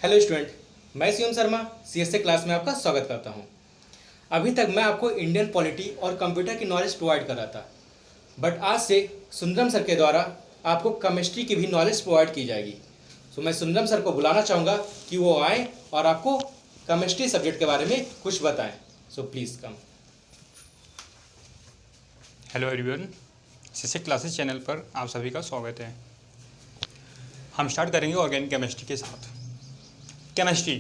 Hello student, मैं Shivam Sharma CSA class में आपका स्वागत करता हूं। अभी तक मैं आपको इंडियन पॉलिटी और कंप्यूटर की नॉलेज प्रोवाइड कर रहा था, बट आज से सुंदरम सर के द्वारा आपको केमिस्ट्री की भी नॉलेज प्रोवाइड की जाएगी। सो मैं सुंदरम सर को बुलाना चाहूँगा कि वो आएँ और आपको केमिस्ट्री सब्जेक्ट के बारे में कुछ बताएं। So please come. Hello everyone, CSA classes channel पर आप सभी का स्वागत है। हम स्टार्ट करेंगे ऑर्गेनिक केमिस्ट्री के साथ। केमिस्ट्री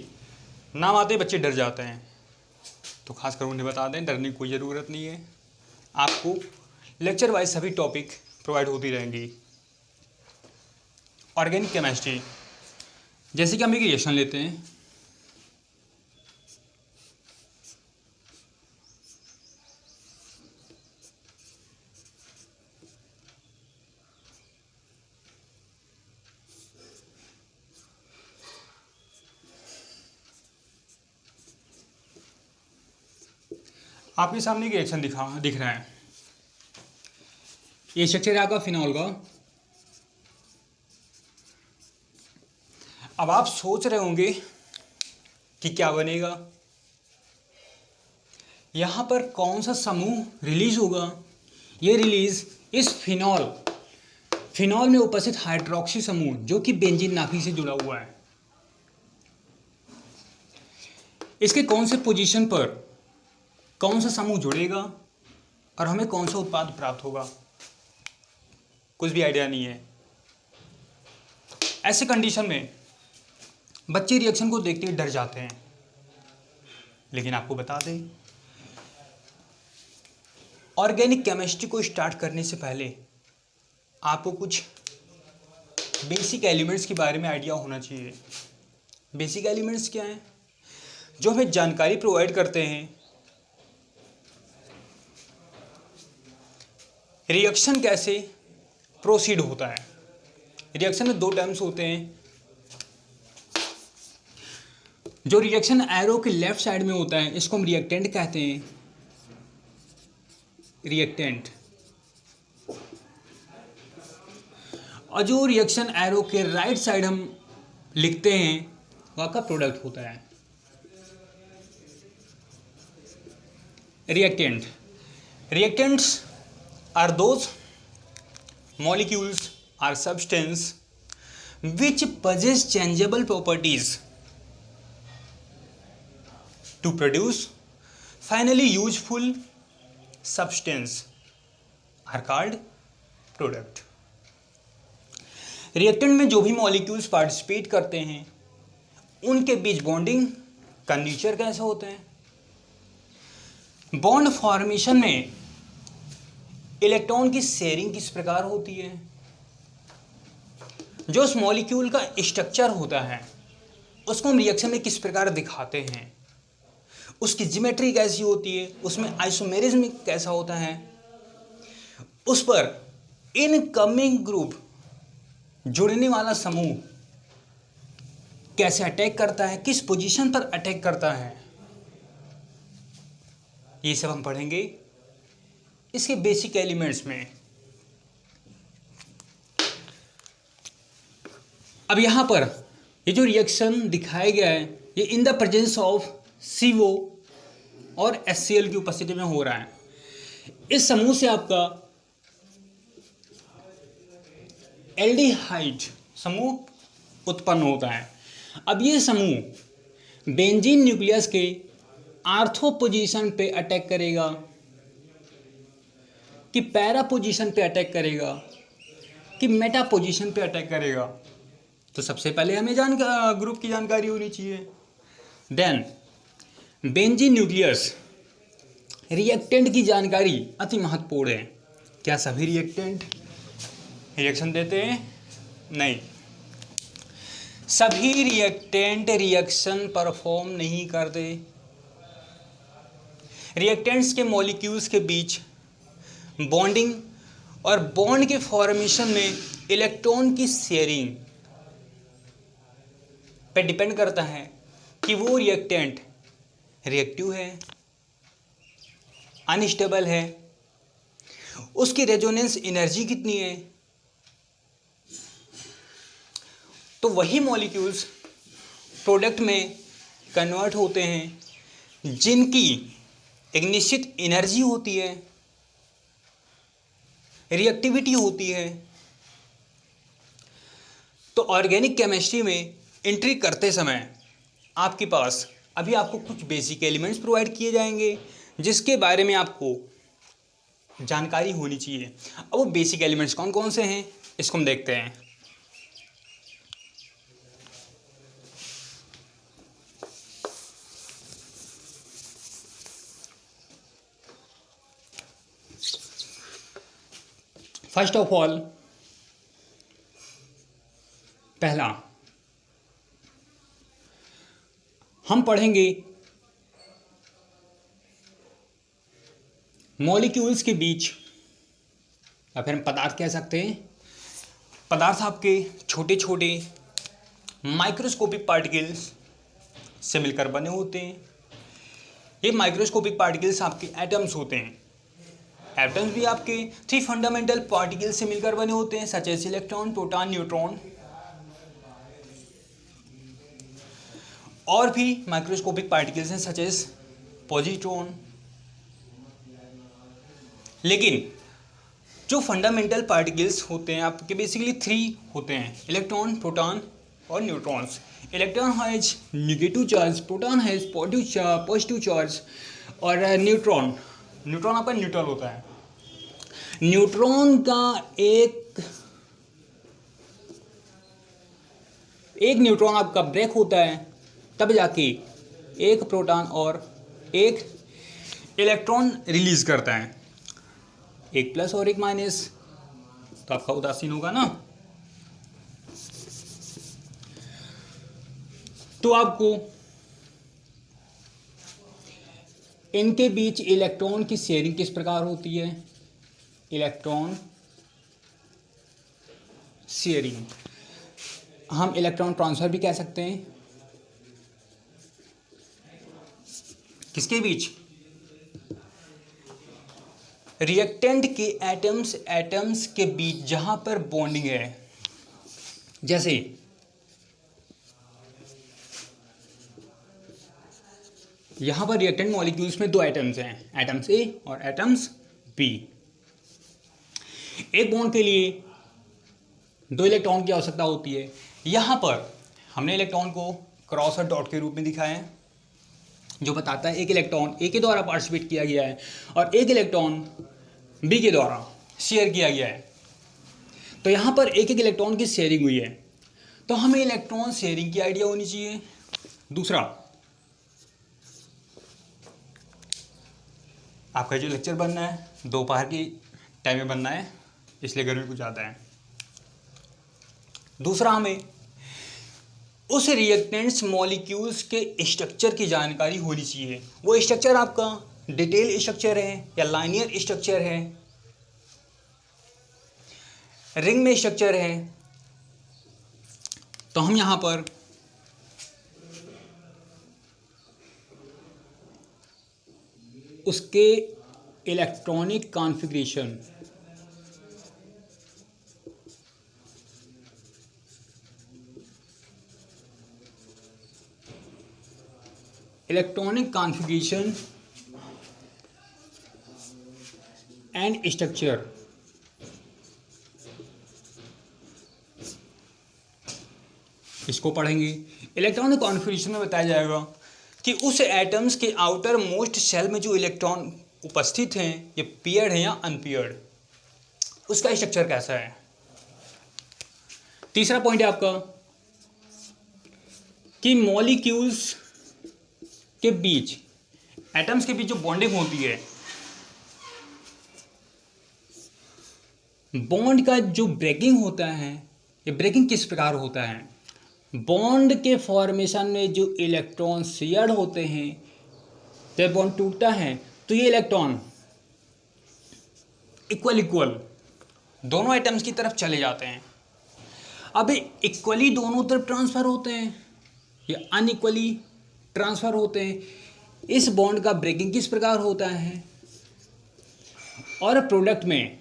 नाम आते ही बच्चे डर जाते हैं, तो खासकर उन्हें बता दें डरने की कोई ज़रूरत नहीं है। आपको लेक्चर वाइज सभी टॉपिक प्रोवाइड होती रहेंगी। ऑर्गेनिक केमिस्ट्री, जैसे कि हम एक रिएक्शन लेते हैं, आपके सामने एक रिएक्शन दिख रहा है। ये स्ट्रक्चर है आपका फिनॉल का। अब आप सोच रहे होंगे कि क्या बनेगा, यहाँ पर कौन सा समूह रिलीज होगा। ये रिलीज इस फिनॉल में उपस्थित हाइड्रोक्सी समूह जो कि बेंजीन नाफी से जुड़ा हुआ है, इसके कौन से पोजीशन पर कौन सा समूह जुड़ेगा और हमें कौन सा उत्पाद प्राप्त होगा, कुछ भी आइडिया नहीं है। ऐसे कंडीशन में बच्चे रिएक्शन को देखते ही डर जाते हैं। लेकिन आपको बता दें, ऑर्गेनिक केमिस्ट्री को स्टार्ट करने से पहले आपको कुछ बेसिक एलिमेंट्स के बारे में आइडिया होना चाहिए। बेसिक एलिमेंट्स क्या हैं? जो हमें जानकारी प्रोवाइड करते हैं रिएक्शन कैसे प्रोसीड होता है। रिएक्शन में दो टर्म्स होते हैं। जो रिएक्शन एरो के लेफ्ट साइड में होता है इसको हम रिएक्टेंट कहते हैं, रिएक्टेंट। और जो रिएक्शन एरो के राइट साइड हम लिखते हैं वह का प्रोडक्ट होता है, reactant. Reactants are those molecules or substance which possess changeable properties to produce finally useful substance are called product। Reactant में जो भी मॉलिक्यूल्स पार्टिसिपेट करते हैं उनके बीच बॉन्डिंग का नेचर कैसा होता है। बॉन्ड फॉर्मेशन में इलेक्ट्रॉन की शेयरिंग किस प्रकार होती है। जो उस मॉलिक्यूल का स्ट्रक्चर होता है उसको हम रिएक्शन में किस प्रकार दिखाते हैं, उसकी ज्योमेट्री कैसी होती है, उसमें आइसोमेरिज्म कैसा होता है, उस पर इनकमिंग ग्रुप जुड़ने वाला समूह कैसे अटैक करता है, किस पोजीशन पर अटैक करता है, ये सब हम पढ़ेंगे इसके बेसिक एलिमेंट्स में। अब यहां पर ये जो रिएक्शन दिखाया गया है ये इन द प्रेजेंस ऑफ CO और HCl की उपस्थिति में हो रहा है। इस समूह से आपका एल्डिहाइड समूह उत्पन्न होता है। अब ये समूह बेंजीन न्यूक्लियस के आर्थो पोजीशन पे अटैक करेगा कि पैरा पोजीशन पे अटैक करेगा कि मेटा पोजीशन पे अटैक करेगा। तो सबसे पहले हमें ग्रुप की जानकारी होनी चाहिए। देन बेंजीन न्यूक्लियस रिएक्टेंट की जानकारी अति महत्वपूर्ण है। क्या सभी रिएक्टेंट रिएक्शन देते हैं? नहीं, सभी रिएक्टेंट रिएक्शन परफॉर्म नहीं करते। रिएक्टेंट्स के मॉलिक्यूल्स के बीच बॉन्डिंग और बॉन्ड के फॉर्मेशन में इलेक्ट्रॉन की शेयरिंग पे डिपेंड करता है कि वो रिएक्टेंट रिएक्टिव है, अनस्टेबल है, उसकी रेजोनेंस एनर्जी कितनी है। तो वही मॉलिक्यूल्स प्रोडक्ट में कन्वर्ट होते हैं जिनकी एक निश्चित एनर्जी होती है, रिएक्टिविटी होती है। तो ऑर्गेनिक केमिस्ट्री में एंट्री करते समय आपके पास अभी आपको कुछ बेसिक एलिमेंट्स प्रोवाइड किए जाएंगे जिसके बारे में आपको जानकारी होनी चाहिए। अब वो बेसिक एलिमेंट्स कौन कौन से हैं इसको हम देखते हैं। फर्स्ट ऑफ ऑल, पहला हम पढ़ेंगे मॉलिक्यूल्स के बीच, या फिर हम पदार्थ कह सकते हैं। पदार्थ आपके छोटे छोटे माइक्रोस्कोपिक पार्टिकल्स से मिलकर बने होते हैं। ये माइक्रोस्कोपिक पार्टिकल्स आपके एटम्स होते हैं। एटम्स भी आपके 3 फंडामेंटल पार्टिकल्स से मिलकर बने होते हैं, such as electron, proton, neutron. और भी माइक्रोस्कोपिक पार्टिकल्स हैं सच एज पॉजिट्रॉन। लेकिन जो फंडामेंटल पार्टिकल्स होते हैं आपके बेसिकली 3 होते हैं, इलेक्ट्रॉन, प्रोटॉन और neutrons. Electron has negative charge, proton has positive charge और न्यूट्रॉन आपका न्यूट्रल होता है। न्यूट्रॉन का एक न्यूट्रॉन आपका ब्रेक होता है, तब जाके एक प्रोटॉन और एक इलेक्ट्रॉन रिलीज करता है। एक प्लस और एक माइनस, तो आपका उदासीन होगा ना। तो आपको इनके बीच इलेक्ट्रॉन की शेयरिंग किस प्रकार होती है? इलेक्ट्रॉन शेयरिंग हम इलेक्ट्रॉन ट्रांसफर भी कह सकते हैं। किसके बीच? रिएक्टेंट के एटम्स के बीच, जहां पर बॉन्डिंग है। जैसे यहां पर रिएक्टेंट मॉलिक्यूल्स में 2 एटम्स हैं, एटम्स ए और एटम्स बी। एक बॉन्ड के लिए 2 इलेक्ट्रॉन की आवश्यकता होती है। यहां पर हमने इलेक्ट्रॉन को क्रॉस और डॉट के रूप में दिखाया है, जो बताता है एक इलेक्ट्रॉन ए के द्वारा पार्टिसिपेट किया गया है और एक इलेक्ट्रॉन बी के द्वारा शेयर किया गया है। तो यहाँ पर एक इलेक्ट्रॉन की शेयरिंग हुई है, तो हमें इलेक्ट्रॉन शेयरिंग की आइडिया होनी चाहिए। दूसरा, आपका जो लेक्चर बनना है दोपहर की टाइम में बनना है, इसलिए गर्मी कुछ ज़्यादा है। दूसरा, हमें उस रिएक्टेंट्स मॉलिक्यूल्स के स्ट्रक्चर की जानकारी होनी चाहिए। वो स्ट्रक्चर आपका डिटेल स्ट्रक्चर है या लाइनियर स्ट्रक्चर है, रिंग में स्ट्रक्चर है। तो हम यहां पर उसके इलेक्ट्रॉनिक कॉन्फ़िगरेशन, एंड स्ट्रक्चर इसको पढ़ेंगे। इलेक्ट्रॉनिक कॉन्फ़िगरेशन में बताया जाएगा कि उस एटम्स के आउटर मोस्ट शेल में जो इलेक्ट्रॉन उपस्थित हैं, ये पेयर्ड हैं या अनपेयर्ड, उसका स्ट्रक्चर कैसा है। तीसरा पॉइंट है आपका कि मॉलिक्यूल्स के बीच, एटम्स के बीच जो बॉन्डिंग होती है, बॉन्ड का जो ब्रेकिंग होता है, ये ब्रेकिंग किस प्रकार होता है। बॉन्ड के फॉर्मेशन में जो इलेक्ट्रॉन शेयर्ड होते हैं, जब बॉन्ड टूटता है तो ये इलेक्ट्रॉन इक्वल दोनों एटम्स की तरफ चले जाते हैं। अब इक्वली दोनों तरफ ट्रांसफर होते हैं या अनइक्वली ट्रांसफर होते हैं। इस बॉन्ड का ब्रेकिंग किस प्रकार होता है। और प्रोडक्ट में,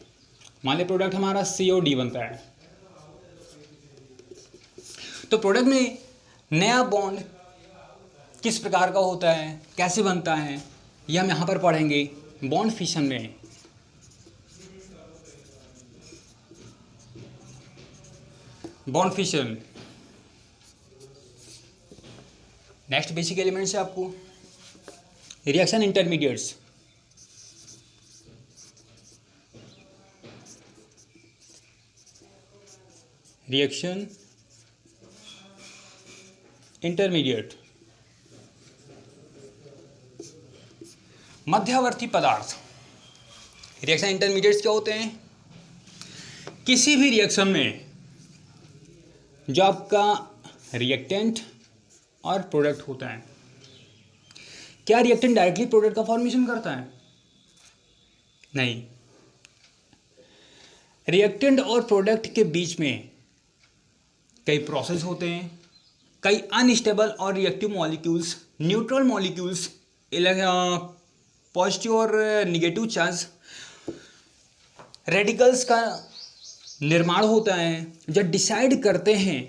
मान लें प्रोडक्ट हमारा CO बनता है, तो प्रोडक्ट में नया बॉन्ड किस प्रकार का होता है, कैसे बनता है, ये हम यहाँ पर पढ़ेंगे बॉन्ड फिशन में। Bond fission next basic elements है आपको रिएक्शन इंटरमीडिएट्स। रिएक्शन इंटरमीडिएट मध्यवर्ती पदार्थ। रिएक्शन इंटरमीडिएट्स क्या होते हैं? किसी भी रिएक्शन में जो आपका रिएक्टेंट और प्रोडक्ट होता है, क्या रिएक्टेंट डायरेक्टली प्रोडक्ट का फॉर्मेशन करता है? नहीं। रिएक्टेंट और प्रोडक्ट के बीच में कई प्रोसेस होते हैं, कई अनस्टेबल और reactive molecules, neutral molecules, positive और निगेटिव चार्ज रेडिकल्स का निर्माण होता है जो डिसाइड करते हैं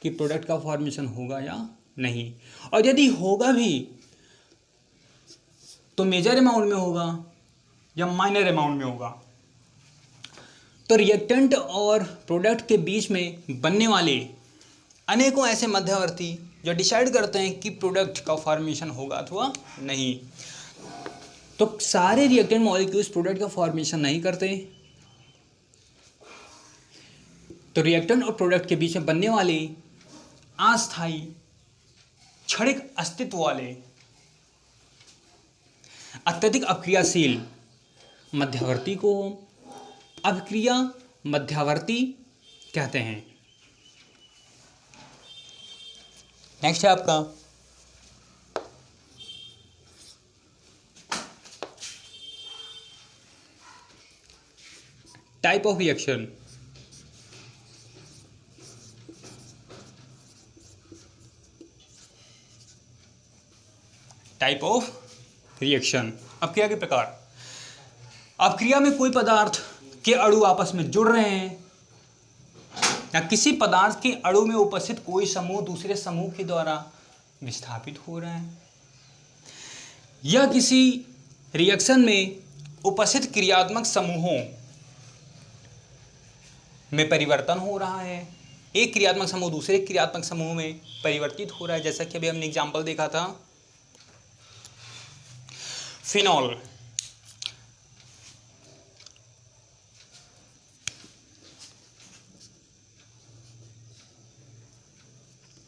कि प्रोडक्ट का फॉर्मेशन होगा या नहीं, और यदि होगा भी तो मेजर अमाउंट में होगा या माइनर अमाउंट में होगा। तो रिएक्टेंट और प्रोडक्ट के बीच में बनने वाले अनेकों ऐसे मध्यवर्ती जो डिसाइड करते हैं कि प्रोडक्ट का फॉर्मेशन होगा अथवा नहीं। तो सारे रिएक्टेंट मॉलिक्यूल्स प्रोडक्ट का फॉर्मेशन नहीं करते। तो रिएक्टेंट और प्रोडक्ट के बीच में बनने वाले अस्थायी क्षणिक अस्तित्व वाले अत्यधिक अक्रियाशील मध्यवर्ती को अभिक्रिया मध्यवर्ती कहते हैं। नेक्स्ट है आपका type of reaction. Type of reaction अपक्रिया के प्रकार। अपक्रिया में कोई पदार्थ के अणु आपस में जुड़ रहे हैं या किसी पदार्थ के अणु में उपस्थित कोई समूह दूसरे समूह के द्वारा विस्थापित हो रहा है, या किसी रिएक्शन में उपस्थित क्रियात्मक समूहों में परिवर्तन हो रहा है। एक क्रियात्मक समूह दूसरे क्रियात्मक समूह में परिवर्तित हो रहा है, जैसा कि अभी हमने एग्जाम्पल देखा था फिनॉल।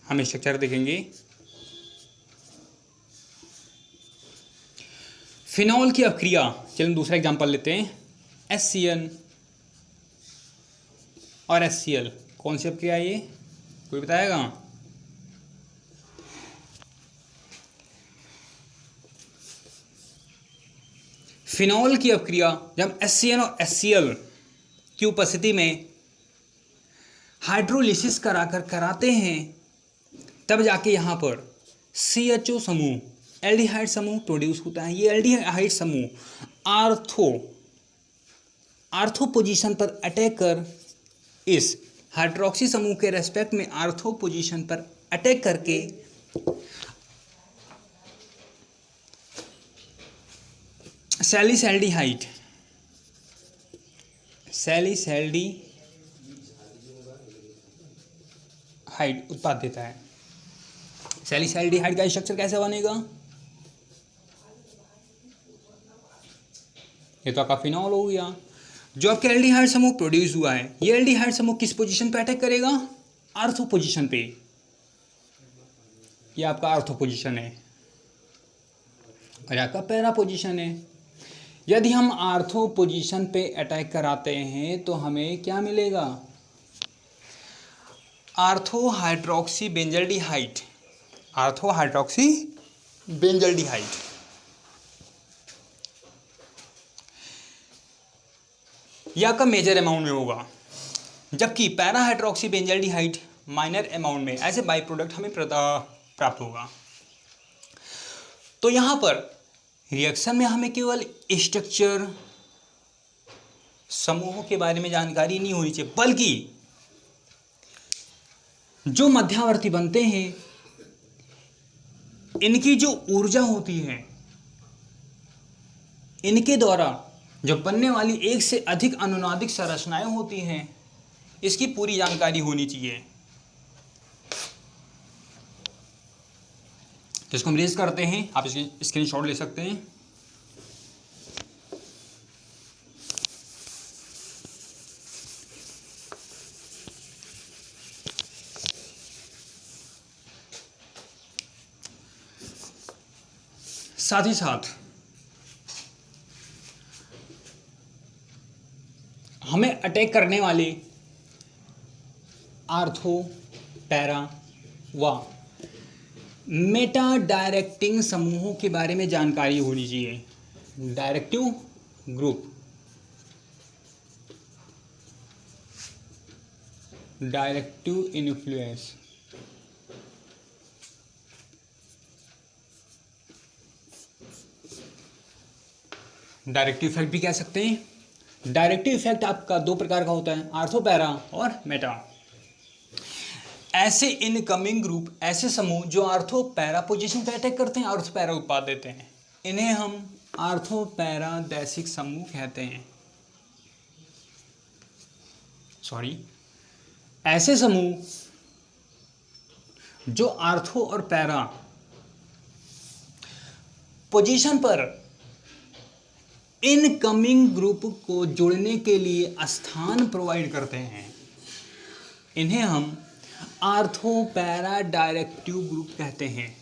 हम स्ट्रक्चर देखेंगे। फिनॉल की अपक्रिया, चलिए दूसरा एग्जांपल लेते हैं, HCN और HCl। कौन सी अपक्रिया है ये, कोई बताएगा? फिनॉल की अपक्रिया जब HCN और HCl की उपस्थिति में हाइड्रोलिसिस कराते हैं, तब जाके यहाँ पर CHO समूह एल्डिहाइड समूह प्रोड्यूस होता है। ये एल्डिहाइड समूह आर्थो पोजीशन पर अटैक कर इस हाइड्रोक्सी समूह के रेस्पेक्ट में आर्थो पोजीशन पर अटैक करके सैलिसैल्डिहाइड उत्पाद देता है। सैलिसैल्डिहाइड का स्ट्रक्चर कैसे बनेगा? ये तो आपका फिनॉल हो गया। जो आपका एल्डिहाइड समूह प्रोड्यूस हुआ है, ये एल्डिहाइड समूह किस पोजीशन पे अटैक करेगा? आर्थो पोजीशन पे। ये आपका आर्थो पोजीशन है और आपका पैरा पोजीशन है। यदि हम आर्थो पोजीशन पे अटैक कराते हैं तो हमें क्या मिलेगा? Ortho hydroxy benzaldehyde. यह का मेजर अमाउंट में होगा, जबकि para hydroxy benzaldehyde minor amount में एज ए बाई प्रोडक्ट हमें प्राप्त होगा। तो यहाँ पर रिएक्शन में हमें केवल स्ट्रक्चर समूहों के बारे में जानकारी नहीं होनी चाहिए, बल्कि जो मध्यवर्ती बनते हैं इनकी जो ऊर्जा होती है, इनके द्वारा जो बनने वाली एक से अधिक अनुनादिक संरचनाएं होती हैं, इसकी पूरी जानकारी होनी चाहिए। तो इसको हम रेज करते हैं, आप इसकी स्क्रीनशॉट ले सकते हैं। साथ ही साथ हमें अटैक करने वाले आर्थो, पैरा व मेटा डायरेक्टिंग समूहों के बारे में जानकारी होनी चाहिए। Directive group, directive influence, directive effect भी कह सकते हैं। डायरेक्टिव इफेक्ट आपका दो प्रकार का होता है, आर्थो, पैरा और मेटा। ऐसे इनकमिंग ग्रुप, ऐसे समूह जो आर्थो पैरा पोजीशन पे अटैक करते हैं, आर्थो पैरा उत्पाद देते हैं, इन्हें हम आर्थो पैरा दैशिक समूह कहते हैं। ऐसे समूह जो आर्थो और पैरा पोजीशन पर इनकमिंग ग्रुप को जोड़ने के लिए स्थान प्रोवाइड करते हैं, इन्हें हम आर्थो पैरा डायरेक्टिव ग्रुप कहते हैं।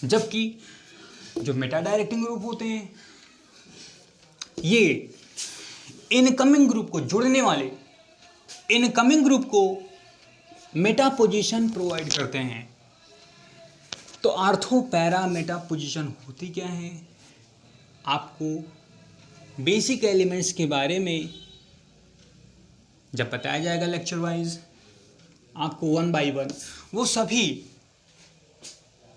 जबकि जो मेटा डायरेक्टिंग ग्रुप होते हैं, ये इनकमिंग ग्रुप को जोड़ने वाले इनकमिंग ग्रुप को मेटा पोजीशन प्रोवाइड करते हैं। तो आर्थो पैरा मेटा पोजीशन होती क्या है, आपको बेसिक एलिमेंट्स के बारे में जब बताया जाएगा लेक्चर वाइज, आपको 1 by 1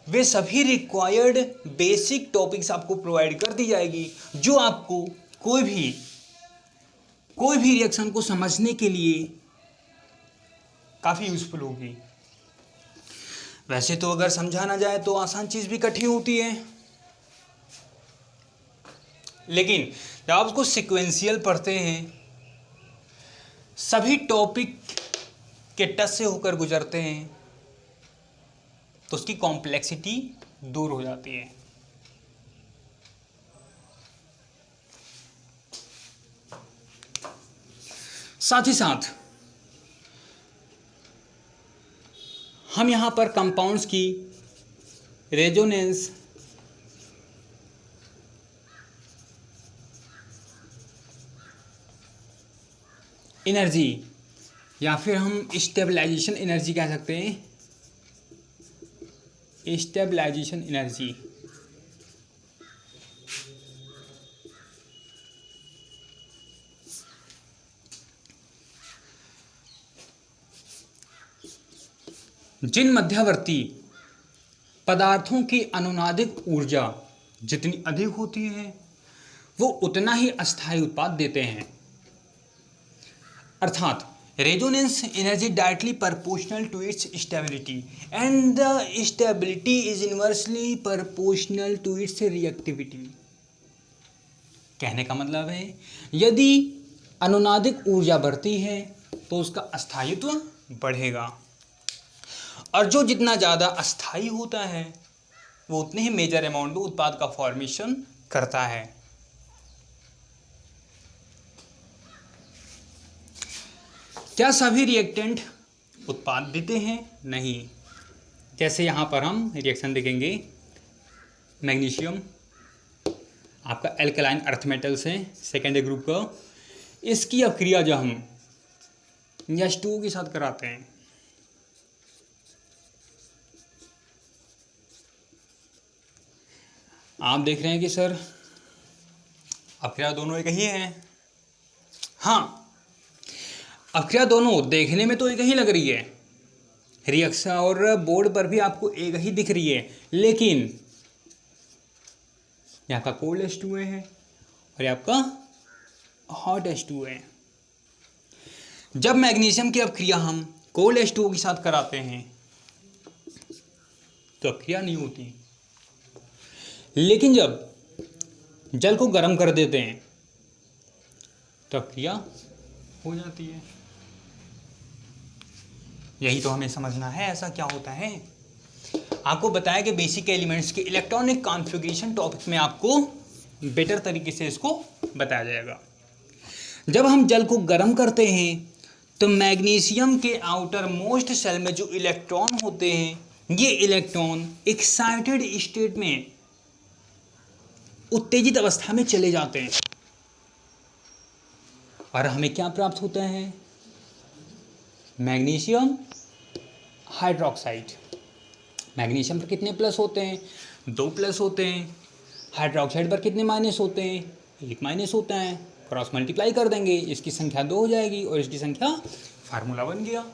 वे सभी रिक्वायर्ड बेसिक टॉपिक्स आपको प्रोवाइड कर दी जाएगी, जो आपको कोई भी रिएक्शन को समझने के लिए काफ़ी यूजफुल होगी। वैसे तो अगर समझाना जाए तो आसान चीज़ भी कठिन होती है, लेकिन जब आप उसको सिक्वेंशियल पढ़ते हैं, सभी टॉपिक के टच से होकर गुजरते हैं, तो उसकी कॉम्प्लेक्सिटी दूर हो जाती है। साथ ही साथ हम यहां पर कंपाउंड्स की रेजोनेंस, एनर्जी या फिर हम स्टेबलाइजेशन एनर्जी कह सकते हैं, स्टेबलाइजेशन एनर्जी, जिन मध्यवर्ती पदार्थों की अनुनादिक ऊर्जा जितनी अधिक होती है, वो उतना ही अस्थायी उत्पाद देते हैं। अर्थात resonance energy directly proportional to its stability and the stability is inversely proportional to its reactivity. कहने का मतलब है, यदि अनुनादिक ऊर्जा बढ़ती है तो उसका अस्थायित्व बढ़ेगा, और जो जितना ज़्यादा अस्थायी होता है वो उतने ही मेजर अमाउंट में उत्पाद का फॉर्मेशन करता है। क्या सभी रिएक्टेंट उत्पाद देते हैं? नहीं। जैसे यहाँ पर हम रिएक्शन देखेंगे, मैग्नीशियम आपका एल्कलाइन अर्थ मेटल से सेकेंडरी ग्रुप का, इसकी अभिक्रिया जो हम H2O के साथ कराते हैं, आप देख रहे हैं कि सर अभिक्रिया दोनों एक ही हैं। हाँ, अभिक्रिया दोनों देखने में तो एक ही लग रही है, रिएक्शन और बोर्ड पर भी आपको एक ही दिख रही है, लेकिन यहाँ का कोल्ड H2O है और यहाँ का हॉट H2O है। जब मैग्नीशियम की अभिक्रिया हम कोल्ड H2O के साथ कराते हैं तो अक्रिया नहीं होती। लेकिन जब जल को गर्म कर देते हैं तो अक्रिया हो जाती है। यही तो हमें समझना है, ऐसा क्या होता है। आपको बताया कि बेसिक एलिमेंट्स के इलेक्ट्रॉनिक कॉन्फ़िगरेशन टॉपिक में आपको बेटर तरीके से इसको बताया जाएगा। जब हम जल को गर्म करते हैं तो मैग्नीशियम के आउटर मोस्ट सेल में जो इलेक्ट्रॉन होते हैं, ये इलेक्ट्रॉन एक्साइटेड स्टेट में, उत्तेजित अवस्था में चले जाते हैं और हमें क्या प्राप्त होता है? Magnesium hydroxide. मैग्नीशियम पर कितने प्लस होते हैं? 2 प्लस होते हैं। हाइड्रोक्साइड पर कितने माइनस होते हैं? 1 माइनस होता है। क्रॉस मल्टीप्लाई कर देंगे, इसकी संख्या 2 हो जाएगी और इसकी संख्या, फार्मूला बन गया।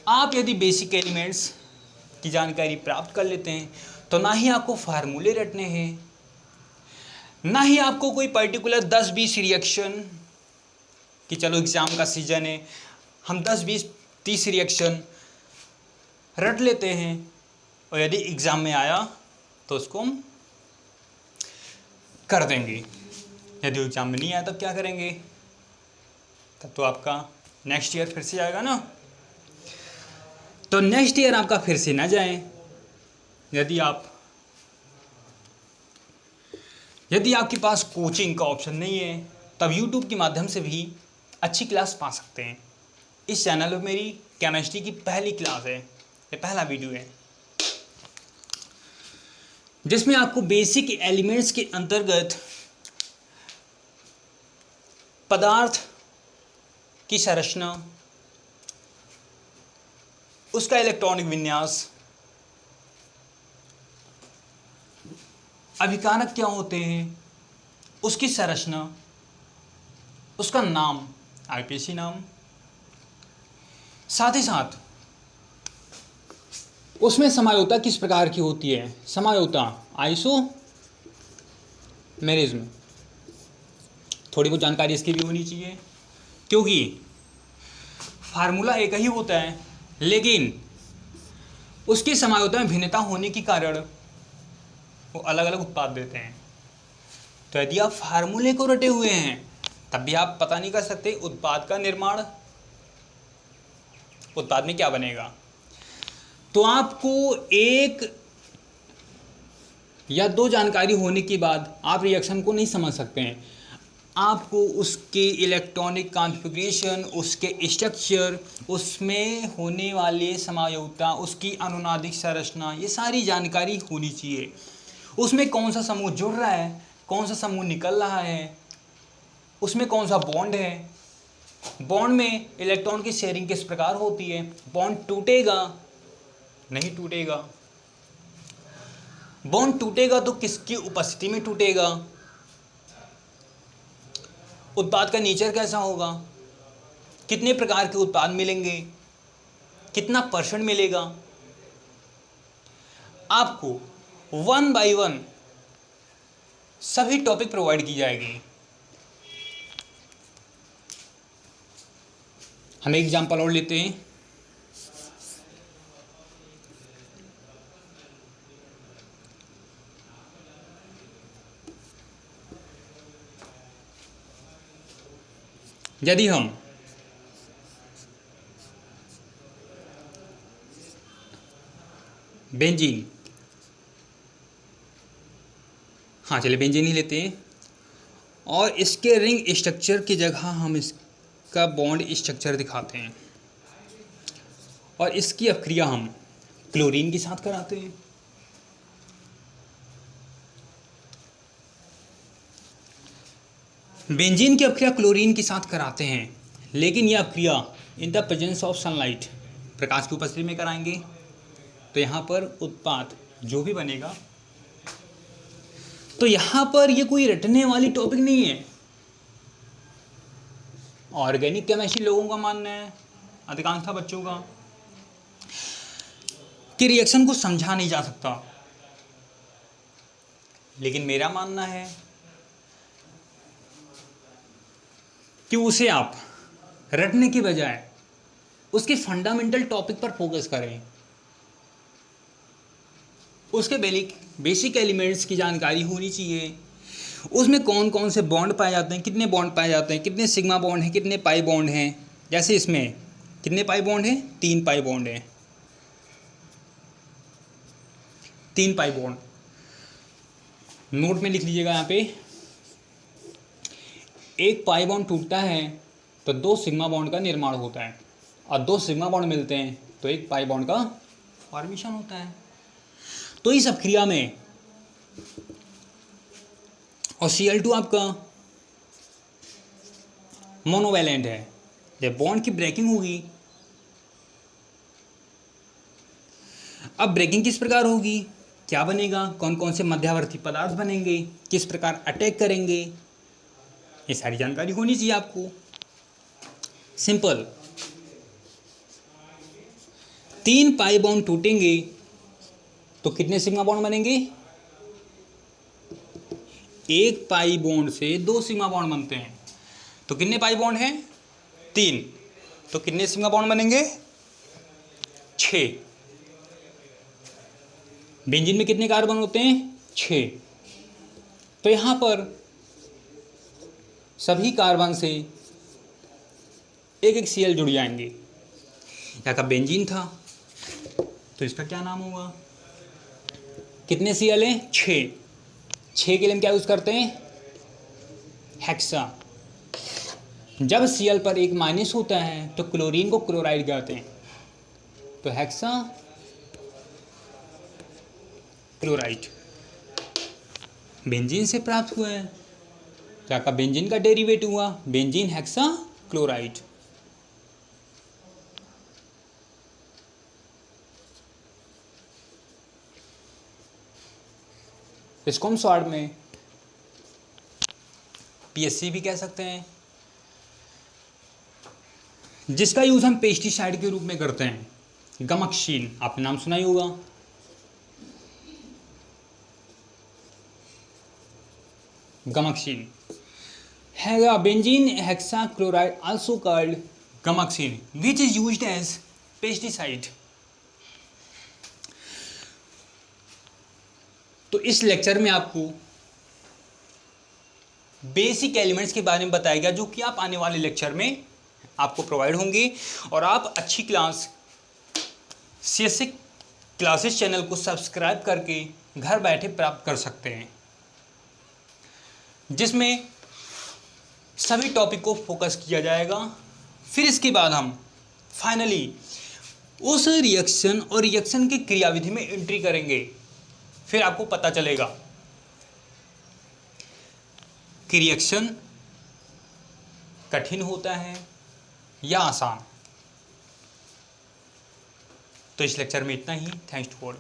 आप यदि बेसिक एलिमेंट्स की जानकारी प्राप्त कर लेते हैं तो ना ही आपको फार्मूले रटने हैं, ना ही आपको कोई पर्टिकुलर 10-20 रिएक्शन कि चलो एग्ज़ाम का सीजन है, हम 10-20-30 रिएक्शन रट लेते हैं और यदि एग्ज़ाम में आया तो उसको हम कर देंगे। यदि एग्ज़ाम में नहीं आया तब क्या करेंगे? तब तो आपका नेक्स्ट ईयर फिर से आएगा ना। तो नेक्स्ट ईयर आपका फिर से ना जाए। यदि आपके पास कोचिंग का ऑप्शन नहीं है तब यूट्यूब के माध्यम से भी अच्छी क्लास पा सकते हैं। इस चैनल पर मेरी केमिस्ट्री की पहली क्लास है, ये पहला वीडियो है जिसमें आपको बेसिक एलिमेंट्स के अंतर्गत पदार्थ की संरचना, उसका इलेक्ट्रॉनिक विन्यास, अभिकारक क्या होते हैं, उसकी संरचना, उसका नाम, आईपीसी नाम, साथ ही साथ उसमें समझौता किस प्रकार की होती है, समझौता आइसोमेरिज्म, थोड़ी बहुत जानकारी इसकी भी होनी चाहिए क्योंकि फार्मूला एक ही होता है लेकिन उसकी समझौता में भिन्नता होने के कारण वो अलग अलग उत्पाद देते हैं। तो यदि आप फार्मूले को रटे हुए हैं तब भी आप पता नहीं कर सकते उत्पाद का निर्माण, उत्पाद में क्या बनेगा। तो आपको 1 या 2 जानकारी होने के बाद आप रिएक्शन को नहीं समझ सकते हैं। आपको उसके इलेक्ट्रॉनिक कॉन्फ़िगरेशन, उसके स्ट्रक्चर, उसमें होने वाले समझौता, उसकी अनुनादिक संरचना, ये सारी जानकारी होनी चाहिए। उसमें कौन सा समूह जुड़ रहा है, कौन सा समूह निकल रहा है, उसमें कौन सा बॉन्ड है, बॉन्ड में इलेक्ट्रॉन की शेयरिंग किस प्रकार होती है, बॉन्ड टूटेगा नहीं टूटेगा, बॉन्ड टूटेगा तो किसकी उपस्थिति में टूटेगा, उत्पाद का नेचर कैसा होगा, कितने प्रकार के उत्पाद मिलेंगे, कितना % मिलेगा। आपको 1 by 1 सभी टॉपिक प्रोवाइड की जाएगी। हम एक एग्जाम्पल और लेते हैं। यदि हम बेंजीन, चलिए बेंजीन ही लेते हैं और इसके रिंग स्ट्रक्चर की जगह हम इसका बॉन्ड स्ट्रक्चर दिखाते हैं और इसकी अक्रिया हम क्लोरीन के साथ कराते हैं। बेंजीन की अक्रिया क्लोरीन के साथ कराते हैं लेकिन यह अक्रिया in the presence of sunlight, प्रकाश की उपस्थिति में कराएंगे तो यहाँ पर उत्पाद जो भी बनेगा, तो यहाँ पर ये कोई रटने वाली टॉपिक नहीं है। ऑर्गेनिक केमिस्ट्री लोगों का मानना है, अधिकांशतः बच्चों का, कि रिएक्शन को समझा नहीं जा सकता, लेकिन मेरा मानना है कि उसे आप रटने के बजाय उसके फंडामेंटल टॉपिक पर फोकस करें, उसके बेसिक एलिमेंट्स की जानकारी होनी चाहिए, उसमें कौन कौन से बॉन्ड पाए जाते हैं, कितने बॉन्ड पाए जाते हैं, कितने सिग्मा बॉन्ड हैं, कितने पाई बॉन्ड हैं। जैसे इसमें कितने पाई बॉन्ड हैं, 3 पाई बॉन्ड हैं, 3 पाई बॉन्ड। नोट में लिख लीजिएगा यहाँ पे, एक पाई बॉन्ड टूटता है तो 2 सिग्मा बॉन्ड का निर्माण होता है, और 2 सिग्मा बॉन्ड मिलते हैं तो एक पाई बॉन्ड का फॉर्मेशन होता है। तो इस अभिक्रिया में और Cl2 आपका मोनोवैलेंट है, जब बॉन्ड की ब्रेकिंग होगी, अब ब्रेकिंग किस प्रकार होगी, क्या बनेगा, कौन कौन से मध्यवर्ती पदार्थ बनेंगे, किस प्रकार अटैक करेंगे, ये सारी जानकारी होनी चाहिए आपको। सिंपल, 3 पाई बॉन्ड टूटेंगे तो कितने सिग्मा बॉन्ड बनेंगे, एक पाई बॉन्ड से 2 सिग्मा बॉन्ड बनते हैं, तो कितने पाई बॉन्ड हैं, 3, तो कितने सिग्मा बॉन्ड बनेंगे, 6। बेंजीन में कितने कार्बन होते हैं, 6। तो यहां पर सभी कार्बन से एक एक Cl जुड़ जाएंगे। यहाँ का बेंजीन था तो इसका क्या नाम होगा, कितने Cl हैं, 6। 6 के लिए हम क्या यूज करते हैं, हेक्सा। जब Cl पर एक माइनस होता है तो क्लोरीन को क्लोराइड कहते हैं, तो हेक्सा क्लोराइड बेंजीन से प्राप्त हुआ है। क्या का बेंजीन का डेरिवेटिव हुआ, बेंजीन हेक्सा क्लोराइड। इसको हम शॉर्ट में PSC भी कह सकते हैं, जिसका यूज हम पेस्टिसाइड के रूप में करते हैं। गमकशीन आपने नाम सुना ही होगा, गमकशीन है benzene hexa chloride also called gammexane which is used as pesticide. तो इस लेक्चर में आपको बेसिक एलिमेंट्स के बारे में बताया गया, जो कि आप आने वाले लेक्चर में आपको प्रोवाइड होंगे, और आप अच्छी क्लास CSC क्लासेस चैनल को सब्सक्राइब करके घर बैठे प्राप्त कर सकते हैं, जिसमें सभी टॉपिक को फोकस किया जाएगा। फिर इसके बाद हम फाइनली उस रिएक्शन और रिएक्शन की क्रियाविधि में एंट्री करेंगे। फिर आपको पता चलेगा कि रिएक्शन कठिन होता है या आसान। तो इस लेक्चर में इतना ही। Thanks to all.